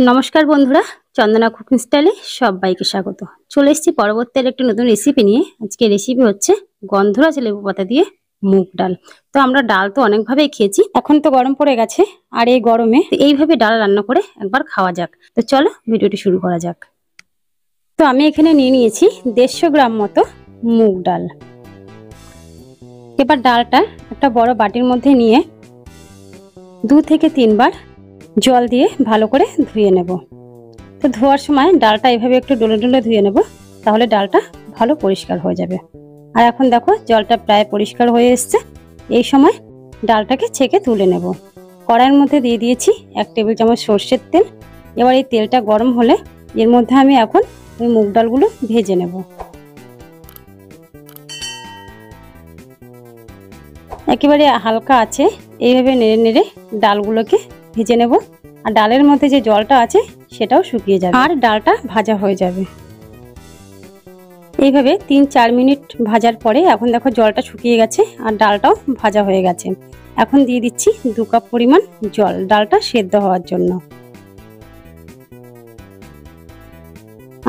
নমস্কার বন্ধুরা, চন্দনা কুকিং স্টাইলে সবাইকে স্বাগত। চলে এসেছি পরবর্তী একটি নতুন রেসিপি নিয়ে। আজকে রেসিপি হচ্ছে গন্ধরাজ লেবু পাতা দিয়ে মুগ ডাল। তো আমরা ডাল তো অনেকভাবেই খেয়েছি, এখন তো গরম পড়ে গেছে, আর এই গরমে এইভাবে ডাল রান্না করে একবার খাওয়া যাক। তো চলো ভিডিওটি শুরু করা যাক। তো আমি এখানে নিয়ে নিয়েছি 150 গ্রাম মতো মুগ ডাল। এবার ডালটা একটা বড় বাটির মধ্যে নিয়ে 2 থেকে 3 বার জল দিয়ে ভালো করে ধুয়ে নেব। তো ধোয়ার সময় ডালটা এভাবে একটু ডলে ডলে ধুয়ে নেব, তাহলে ডালটা ভালো পরিষ্কার হয়ে যাবে। আর এখন দেখো জলটা প্রায় পরিষ্কার হয়ে এসছে। এই সময় ডালটাকে ছেঁকে তুলে নেব। কড়াইয়ের মধ্যে দিয়ে দিয়েছি 1 টেবিল চামচ সর্ষের তেল। এবার এই তেলটা গরম হলে এর মধ্যে আমি এখন ওই মুগ ডালগুলো ভেজে নেব। একেবারে হালকা আছে এইভাবে নেড়ে নেড়ে ডালগুলোকে ভেজে নেব। আর ডালের মধ্যে যে জলটা আছে সেটাও শুকিয়ে যাবে, আর ডালটা ভাজা হয়ে যাবে। এইভাবে 3-4 মিনিট ভাজার পরে এখন দেখো জলটা শুকিয়ে গেছে আর ডালটাও ভাজা হয়ে গেছে। এখন দিয়ে দিচ্ছি 2 কাপ পরিমাণ জল ডালটা সেদ্ধ হওয়ার জন্য।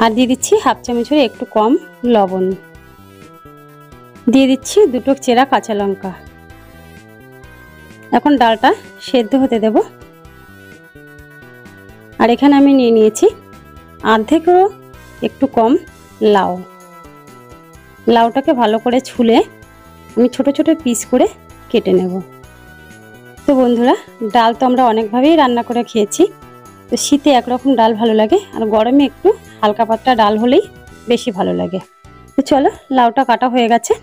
আর দিয়ে দিচ্ছি হাফ চামচের একটু কম লবণ। দিয়ে দিচ্ছি 2 চেরা কাঁচা লঙ্কা। এখন ডালটা সেদ্ধ হতে দেব। আর এখানে আমি নিয়ে নিয়েছি অর্ধেকেরও একটু কম লাউ। লাউটাকে ভালো করে ছুলে আমি ছোট ছোট পিস করে কেটে নেব। তো বন্ধুরা, ডাল তো আমরা অনেকভাবেই রান্না করে খেয়েছি। তো শীতে একরকম ডাল ভালো লাগে, আর গরমে একটু হালকা পাতলা ডাল হলেই বেশি ভালো লাগে। তো চলো, লাউটা কাটা হয়ে গেছে,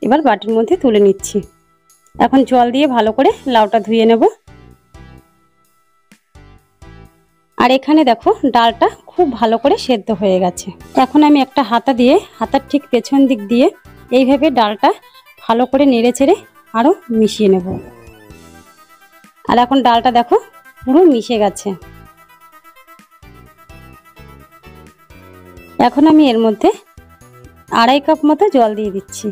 এবার বাটির মধ্যে তুলে নিচ্ছি। এখন জল দিয়ে ভালো করে লাউটা ধুয়ে নেব। আর এখানে দেখো ডালটা খুব ভালো করে সেদ্ধ হয়ে গেছে। এখন আমি একটা হাতা দিয়ে হাতার ঠিক পেছন দিক দিয়ে এইভাবে ডালটা ভালো করে নেড়ে চেড়ে আরো মিশিয়ে নেব। আর এখন ডালটা দেখো পুরো মিশে গেছে। এখন আমি এর মধ্যে 2.5 কাপ মতো জল দিয়ে দিচ্ছি।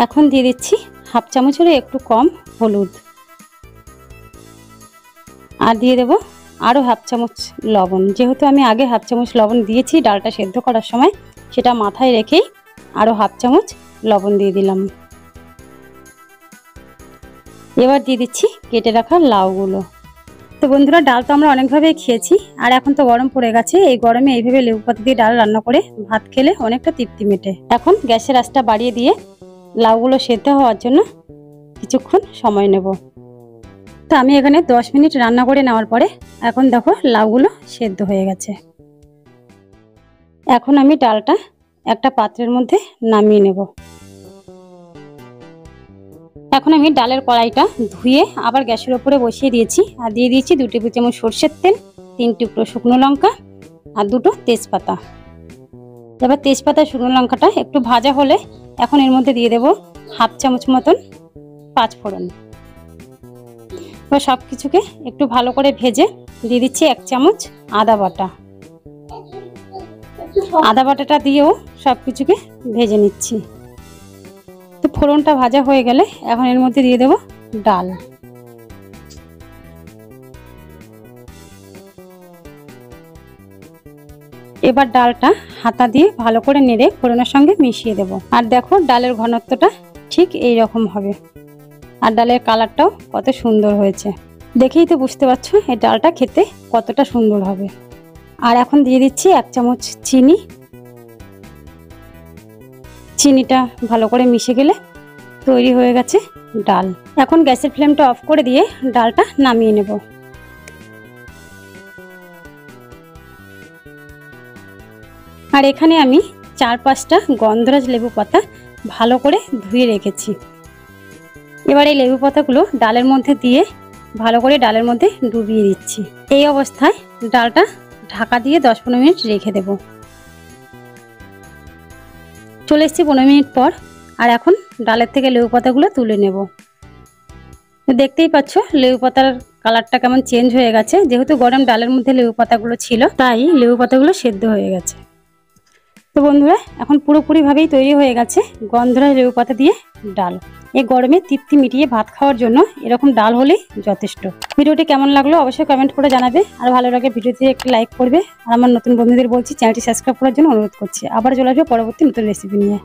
এখন দিয়ে দিচ্ছি হাফ চামচের একটু কম হলুদ। আর দিয়ে দেব আরও হাফ চামচ লবণ। যেহেতু আমি আগে হাফ চামচ লবণ দিয়েছি ডালটা সেদ্ধ করার সময়, সেটা মাথায় রেখেই আরও হাফ চামচ লবণ দিয়ে দিলাম। এবার দিয়ে দিচ্ছি কেটে রাখা লাউগুলো। তো বন্ধুরা, ডাল তো আমরা অনেকভাবেই খেয়েছি, আর এখন তো গরম পড়ে গেছে। এই গরমে এইভাবে লেবু পাতা দিয়ে ডাল রান্না করে ভাত খেলে অনেকটা তৃপ্তি মেটে। এখন গ্যাসের আঁচটা বাড়িয়ে দিয়ে লাউগুলো সেদ্ধ হওয়ার জন্য কিছুক্ষণ সময় নেব। তো আমি এখানে 10 মিনিট রান্না করে নেওয়ার পরে এখন দেখো লাউগুলো সেদ্ধ হয়ে গেছে। এখন আমি ডালটা একটা পাত্রের মধ্যে নামিয়ে নেব। এখন আমি ডালের কড়াইটা ধুয়ে আবার গ্যাসের উপরে বসিয়ে দিয়েছি, আর দিয়ে দিয়েছি 2 টেবিল চামচ সর্ষের তেল, 3 টুকরো শুকনো লঙ্কা আর 2টো তেজপাতা। এবার তেজপাতা শুকনো লঙ্কাটা একটু ভাজা হলে এখন এর মধ্যে দিয়ে দেব হাফ চামচ মতন 5 ফোড়ন। এবার সব কিছুকে একটু ভালো করে ভেজে দিয়ে দিচ্ছি 1 চামচ আদা বাটা। আদা বাটাটা দিয়েও সব কিছুকে ভেজে নিচ্ছি। তো ফোড়নটা ভাজা হয়ে গেলে এখন এর মধ্যে দিয়ে দেব ডাল। এবার ডালটা হাতা দিয়ে ভালো করে নেড়ে ফোড়নের সঙ্গে মিশিয়ে দেব। আর দেখো ডালের ঘনত্বটা ঠিক এই রকম হবে, আর ডালের কালারটাও কত সুন্দর হয়েছে। দেখেই তো বুঝতে পারছো এই ডালটা খেতে কতটা সুন্দর হবে। আর এখন দিয়ে দিচ্ছি 1 চামচ চিনি। চিনিটা ভালো করে মিশে গেলে তৈরি হয়ে গেছে ডাল। এখন গ্যাসের ফ্লেমটা অফ করে দিয়ে ডালটা নামিয়ে নেব। আর এখানে আমি 4-5টা গন্ধরাজ লেবু পাতা ভালো করে ধুয়ে রেখেছি। এবার এই লেবু পাতাগুলো ডালের মধ্যে দিয়ে ভালো করে ডালের মধ্যে ডুবিয়ে দিচ্ছি। এই অবস্থায় ডালটা ঢাকা দিয়ে 10-15 মিনিট রেখে দেব। চলে এসেছি 15 মিনিট পর, আর এখন ডালের থেকে লেবু পাতাগুলো তুলে নেব। দেখতেই পাচ্ছ লেবু পাতার কালারটা কেমন চেঞ্জ হয়ে গেছে। যেহেতু গরম ডালের মধ্যে লেবু পাতাগুলো ছিল, তাই লেবু পাতাগুলো সেদ্ধ হয়ে গেছে। তো বন্ধুরা, এখন পুরোপুরি ভাবেই তৈরি হয়ে গেছে গন্ধরাজ লেবু পাতা দিয়ে ডাল। এই গরমে তৃপ্তি মিটিয়ে ভাত খাওয়ার জন্য এরকম ডাল হলেই যথেষ্ট। ভিডিওটি কেমন লাগলো অবশ্যই কমেন্ট করে জানাবে, আর ভালো লাগে ভিডিওতে একটি লাইক করবে। আর আমার নতুন বন্ধুদের বলছি চ্যানেলটি সাবস্ক্রাইব করার জন্য অনুরোধ করছি। আবার চলে আসবে পরবর্তী নতুন রেসিপি নিয়ে।